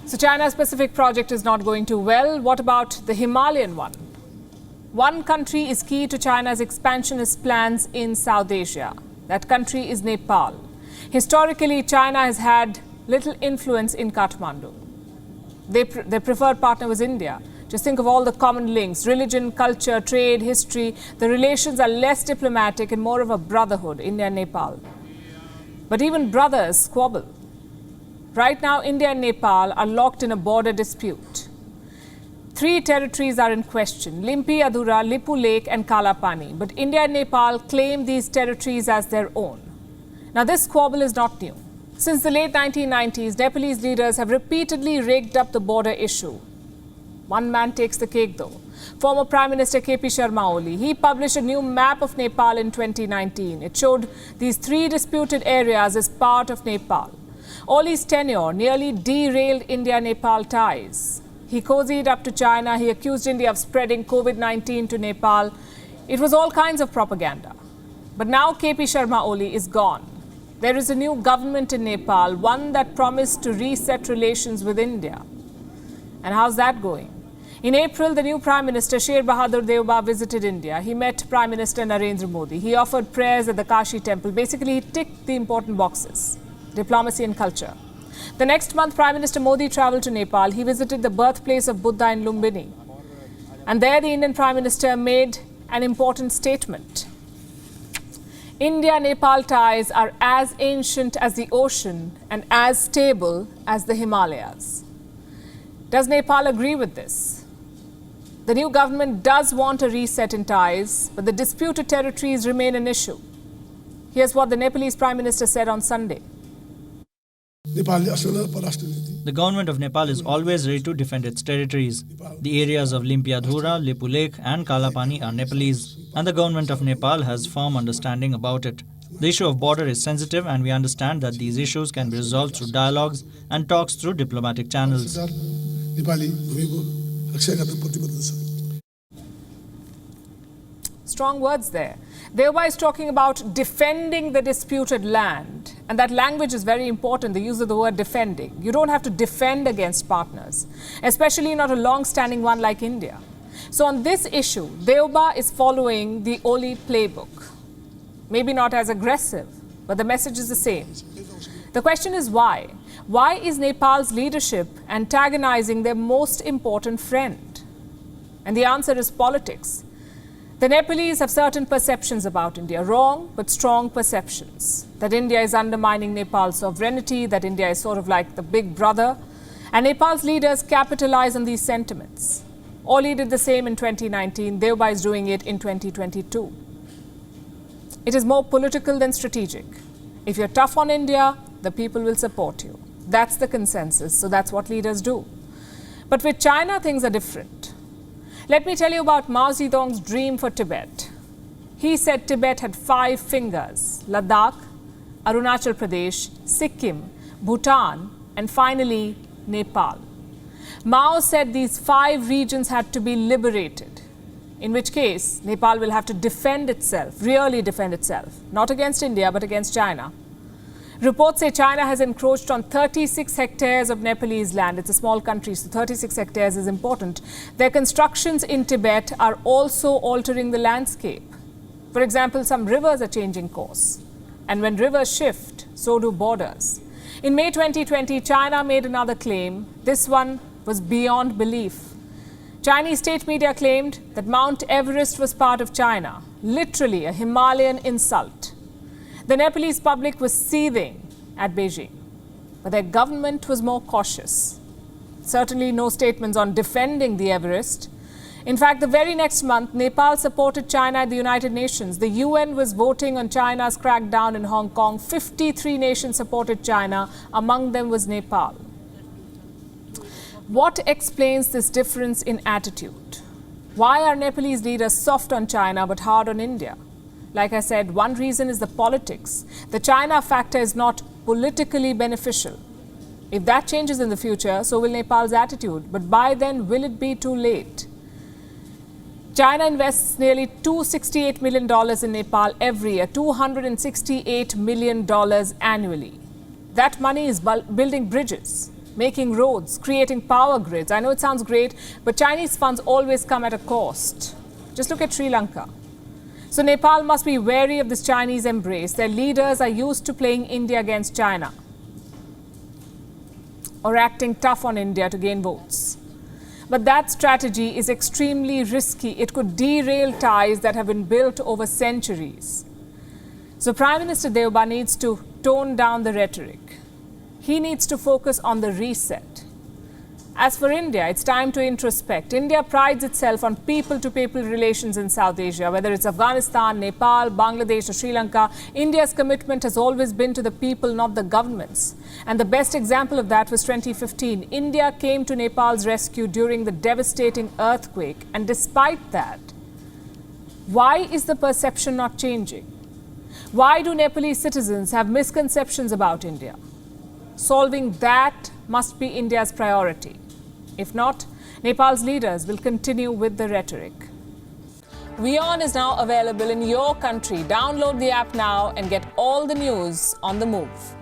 So China's Pacific project is not going too well. What about the Himalayan one? One country is key to China's expansionist plans in South Asia. That country is Nepal. Historically, China has had little influence in Kathmandu. Their preferred partner was India. Just think of all the common links: religion, culture, trade, history. The relations are less diplomatic and more of a brotherhood, India and Nepal. But even brothers squabble. Right now, India and Nepal are locked in a border dispute. 3 territories are in question: Limpi, Adura, Lipu Lake and Kalapani. But India and Nepal claim these territories as their own. Now, this squabble is not new. Since the late 1990s, Nepalese leaders have repeatedly raked up the border issue. One man takes the cake, though. Former Prime Minister Sharma Oli. He published a new map of Nepal in 2019. It showed these 3 disputed areas as part of Nepal. Oli's tenure nearly derailed India-Nepal ties. He cozied up to China. He accused India of spreading COVID-19 to Nepal. It was all kinds of propaganda. But now Sharma Oli is gone. There is a new government in Nepal, one that promised to reset relations with India. And how's that going? In April, the new Prime Minister, Sher Bahadur Deuba, visited India. He met Prime Minister Narendra Modi. He offered prayers at the Kashi temple. Basically, he ticked the important boxes: diplomacy and culture. The next month, Prime Minister Modi travelled to Nepal. He visited the birthplace of Buddha in Lumbini. And there, the Indian Prime Minister made an important statement. India-Nepal ties are as ancient as the ocean and as stable as the Himalayas. Does Nepal agree with this? The new government does want a reset in ties, but the disputed territories remain an issue. Here's what the Nepalese Prime Minister said on Sunday. The government of Nepal is always ready to defend its territories. The areas of Limpiadhura, Lipu Lake and Kalapani are Nepalese, and the government of Nepal has firm understanding about it. The issue of border is sensitive, and we understand that these issues can be resolved through dialogues and talks through diplomatic channels. Strong words there. Deuba is talking about defending the disputed land. And that language is very important, the use of the word defending. You don't have to defend against partners, especially not a long-standing one like India. So on this issue, Deuba is following the Oli playbook. Maybe not as aggressive, but the message is the same. The question is why? Why is Nepal's leadership antagonizing their most important friend? And the answer is politics. The Nepalese have certain perceptions about India, wrong but strong perceptions. That India is undermining Nepal's sovereignty, that India is sort of like the big brother. And Nepal's leaders capitalize on these sentiments. Oli did the same in 2019, Deuba is doing it in 2022. It is more political than strategic. If you're tough on India, the people will support you. That's the consensus, so that's what leaders do. But with China, things are different. Let me tell you about Mao Zedong's dream for Tibet. He said Tibet had 5 fingers: Ladakh, Arunachal Pradesh, Sikkim, Bhutan, and finally Nepal. Mao said these 5 regions had to be liberated, in which case Nepal will have to defend itself, really defend itself, not against India but against China. Reports say China has encroached on 36 hectares of Nepalese land. It's a small country, so 36 hectares is important. Their constructions in Tibet are also altering the landscape. For example, some rivers are changing course. And when rivers shift, so do borders. In May 2020, China made another claim. This one was beyond belief. Chinese state media claimed that Mount Everest was part of China, literally a Himalayan insult. The Nepalese public was seething at Beijing, but their government was more cautious. Certainly no statements on defending the Everest. In fact, the very next month, Nepal supported China at the United Nations. The UN was voting on China's crackdown in Hong Kong. 53 nations supported China. Among them was Nepal. What explains this difference in attitude? Why are Nepalese leaders soft on China but hard on India? Like I said, one reason is the politics. The China factor is not politically beneficial. If that changes in the future, so will Nepal's attitude. But by then, will it be too late? China invests nearly $268 million in Nepal every year, $268 million annually. That money is building bridges, making roads, creating power grids. I know it sounds great, but Chinese funds always come at a cost. Just look at Sri Lanka. So Nepal must be wary of this Chinese embrace. Their leaders are used to playing India against China or acting tough on India to gain votes. But that strategy is extremely risky. It could derail ties that have been built over centuries. So Prime Minister Deuba needs to tone down the rhetoric. He needs to focus on the reset. As for India, it's time to introspect. India prides itself on people-to-people relations in South Asia, whether it's Afghanistan, Nepal, Bangladesh or Sri Lanka. India's commitment has always been to the people, not the governments. And the best example of that was 2015. India came to Nepal's rescue during the devastating earthquake. And despite that, why is the perception not changing? Why do Nepalese citizens have misconceptions about India? Solving that must be India's priority. If not, Nepal's leaders will continue with the rhetoric. WION is now available in your country. Download the app now and get all the news on the move.